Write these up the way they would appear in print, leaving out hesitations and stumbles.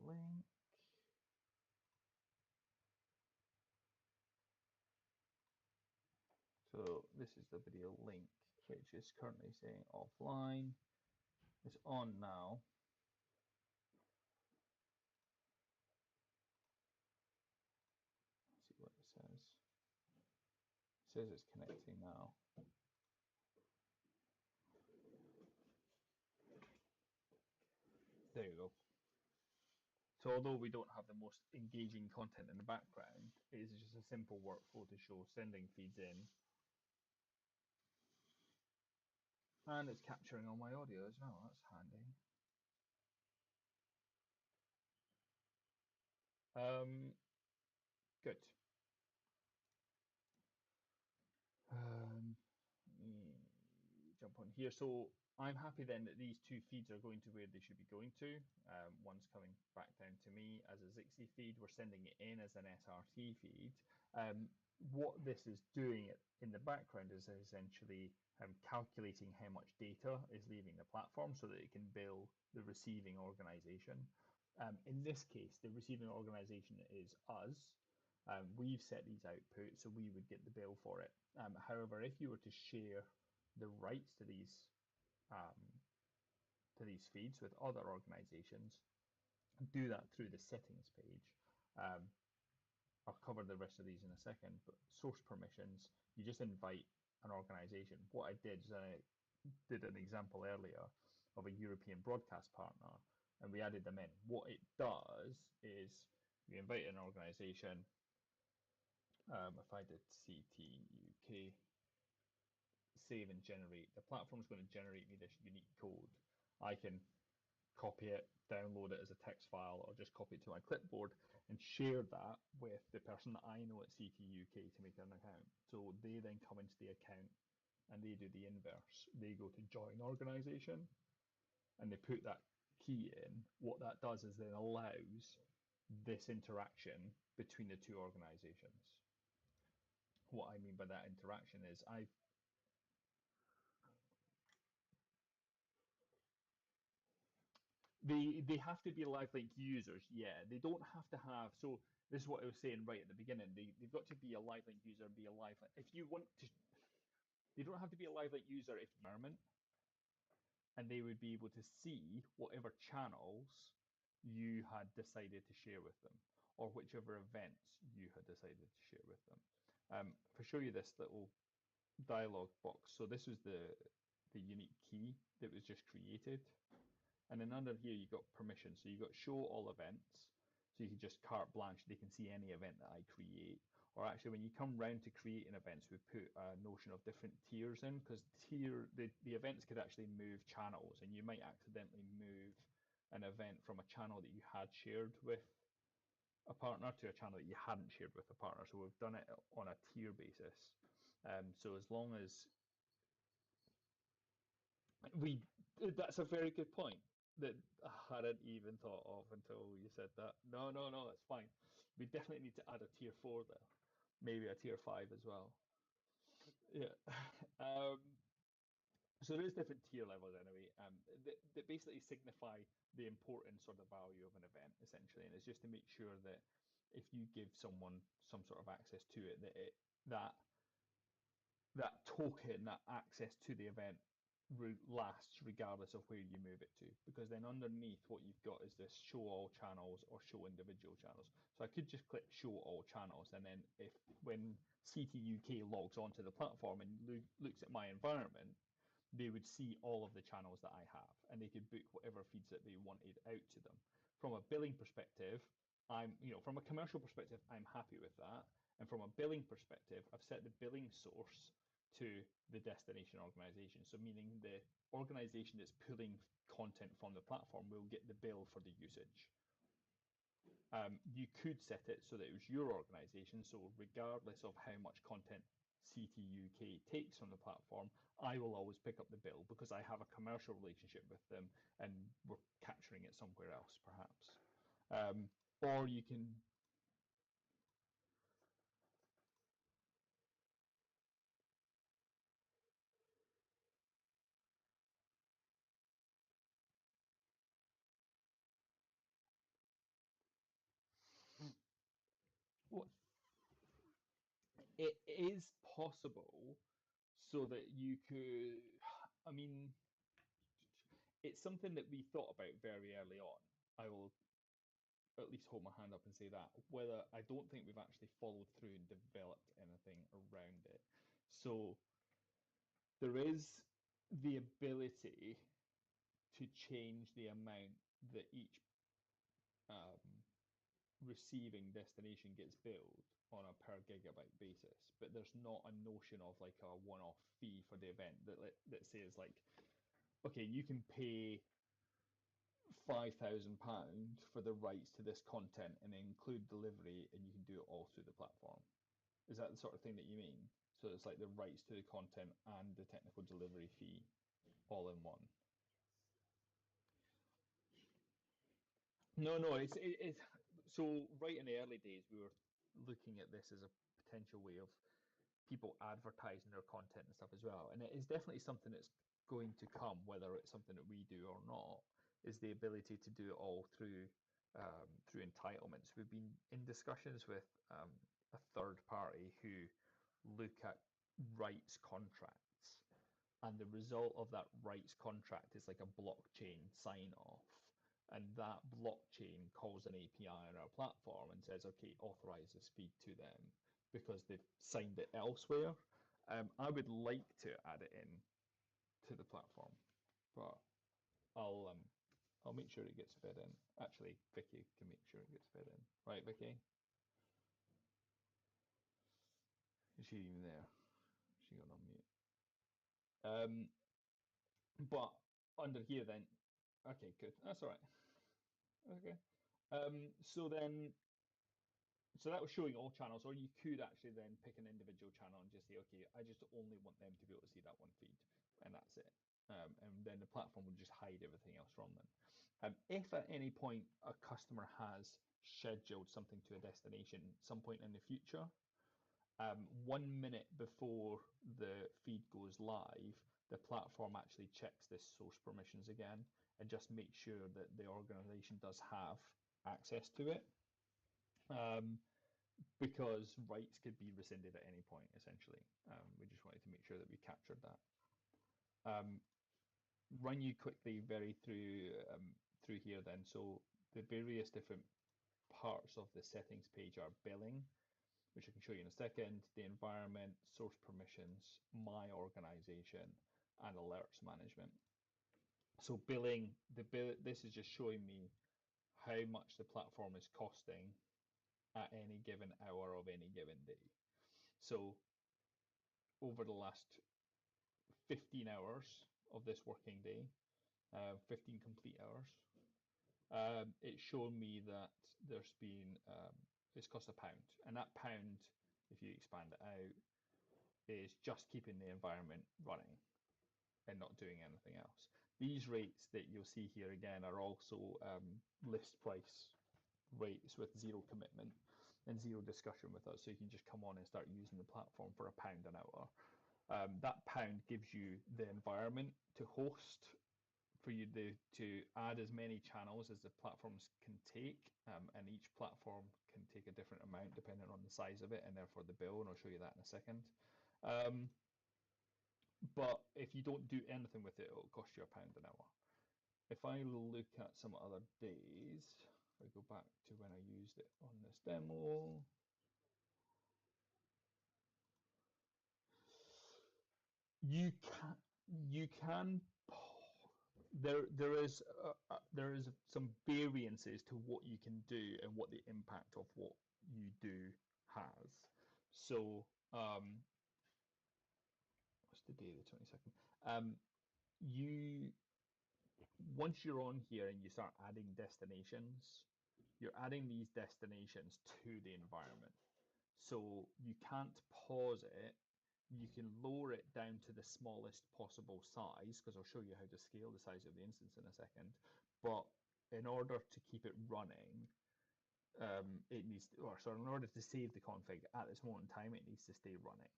link. So this is the video link, which is currently saying offline. It's on now. Let's see what it says. It says it's connecting now. There you go. So although we don't have the most engaging content in the background, it is just a simple workflow to show sending feeds in. And it's capturing all my audio as well, that's handy. Good. Let me jump on here. So I'm happy then that these two feeds are going to where they should be going to. One's coming back down to me as a Zixi feed. We're sending it in as an SRT feed. What this is doing in the background is essentially calculating how much data is leaving the platform so that it can bill the receiving organization. In this case, the receiving organization is us. We've set these outputs, so we would get the bill for it. However, if you were to share the rights to these feeds with other organizations, do that through the settings page. I'll cover the rest of these in a second, but source permissions, you just invite an organization. What I did is I did an example earlier of a European broadcast partner, and we added them in. What it does is we invite an organization. If I did CT UK, save and generate, the platform's going to generate me this unique code. I can copy it, download it as a text file, or just copy it to my clipboard and share that with the person that I know at CT UK to make an account. So they then come into the account and they do the inverse. They go to join organization and they put that key in. What that does is then allows this interaction between the two organizations. What I mean by that interaction is they have to be live link users, yeah. They don't have to have, so this is what I was saying right at the beginning. They've got to be a live link user and be a live link. If you want to, they don't have to be a live link user if environment, and they would be able to see whatever channels you had decided to share with them, or whichever events you had decided to share with them. If I show you this little dialog box, so this was the unique key that was just created. And then under here, you've got permission. So you've got show all events. So you can just carte blanche, they can see any event that I create. Or actually, when you come round to creating events, we put a notion of different tiers in because the events could actually move channels, and you might accidentally move an event from a channel that you had shared with a partner to a channel that you hadn't shared with a partner. So we've done it on a tier basis. So as long as we, that's a very good point that I hadn't even thought of until you said that. No, no, no, that's fine. We definitely need to add a tier four there, maybe a tier five as well. Yeah. Um, so there's different tier levels anyway, that basically signify the importance or the value of an event essentially, and it's just to make sure that if you give someone some sort of access to it, that token, that access to the event lasts regardless of where you move it to. Because then underneath what you've got is this show all channels or show individual channels. So I could just click show all channels, and then if when CT UK logs onto the platform and looks at my environment, they would see all of the channels that I have, and they could book whatever feeds that they wanted out to them. From a billing perspective, from a commercial perspective, I'm happy with that. And from a billing perspective, I've set the billing source to the destination organization. So meaning the organization that's pulling content from the platform will get the bill for the usage. You could set it so that it was your organization. So regardless of how much content CT UK takes from the platform, I will always pick up the bill because I have a commercial relationship with them and we're capturing it somewhere else, perhaps. Or you can it is possible so that you could, I mean, it's something that we thought about very early on. I will at least hold my hand up and say that. Whether I don't think we've actually followed through and developed anything around it. So there is the ability to change the amount that each um, receiving destination gets billed on a per gigabyte basis, but there's not a notion of like a one-off fee for the event that says like, okay, you can pay £5,000 for the rights to this content and include delivery, and you can do it all through the platform. Is that the sort of thing that you mean? So it's like the rights to the content and the technical delivery fee all in one. No, no, it's so right in the early days we were looking at this as a potential way of people advertising their content and stuff as well. And it is definitely something that's going to come, whether it's something that we do or not, is the ability to do it all through entitlements. We've been in discussions with a third party who look at rights contracts, and the result of that rights contract is like a blockchain sign off. And that blockchain calls an API on our platform and says, okay, authorize this feed to them because they've signed it elsewhere. I would like to add it in to the platform, but I'll um, I'll make sure it gets fed in. Actually, Vicky can make sure it gets fed in. Right, Vicky? Is she even there? She got on mute. But under here then, okay, good. That's all right. Okay. So then, so that was showing all channels, or you could actually then pick an individual channel and just say, okay, I just only want them to be able to see that one feed, and that's it. And then the platform will just hide everything else from them. If at any point a customer has scheduled something to a destination some point in the future, 1 minute before the feed goes live, the platform actually checks this source permissions again and just makes sure that the organization does have access to it. Because rights could be rescinded at any point, essentially. We just wanted to make sure that we captured that. Um, Run you quickly very through here then. So the various different parts of the settings page are billing, which I can show you in a second, the environment, source permissions, my organization, and alerts management. So billing, this is just showing me how much the platform is costing at any given hour of any given day. So over the last 15 hours of this working day, 15 complete hours, it's shown me that there's been, it's cost £1. And that pound, if you expand it out, is just keeping the environment running and not doing anything else. These rates that you'll see here again are also list price rates with zero commitment and zero discussion with us. So you can just come on and start using the platform for £1 an hour. That pound gives you the environment to host for you to add as many channels as the platforms can take, and each platform can take a different amount depending on the size of it and therefore the bill, and I'll show you that in a second. But if you don't do anything with it, it'll cost you £1 an hour. If I look at some other days, if I go back to when I used it on this demo, you can there is some variances to what you can do and what the impact of what you do has. So what's the day, the 22nd? You Once you're on here and you start adding destinations, you're adding these destinations to the environment. So you can't pause it. You can lower it down to the smallest possible size, because I'll show you how to scale the size of the instance in a second. But in order to keep it running, it needs to, or sorry, in order to save the config at this moment in time, it needs to stay running.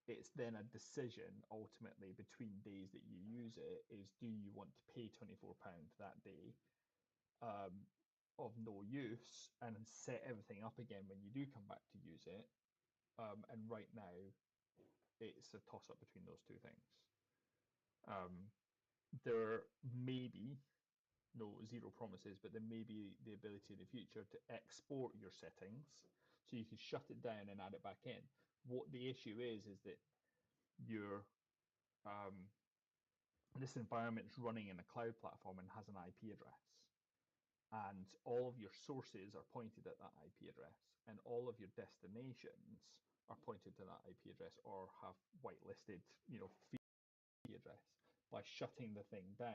It's then a decision ultimately between days that you use it is, do you want to pay £24 that day, of no use and set everything up again when you do come back to use it. And right now, it's a toss up between those two things. There may be no zero promises, but there may be the ability in the future to export your settings so you can shut it down and add it back in. What the issue is that your this environment is running in a cloud platform and has an IP address, and all of your sources are pointed at that IP address, and all of your destinations are pointed to that IP address or have whitelisted, IP address. By shutting the thing down,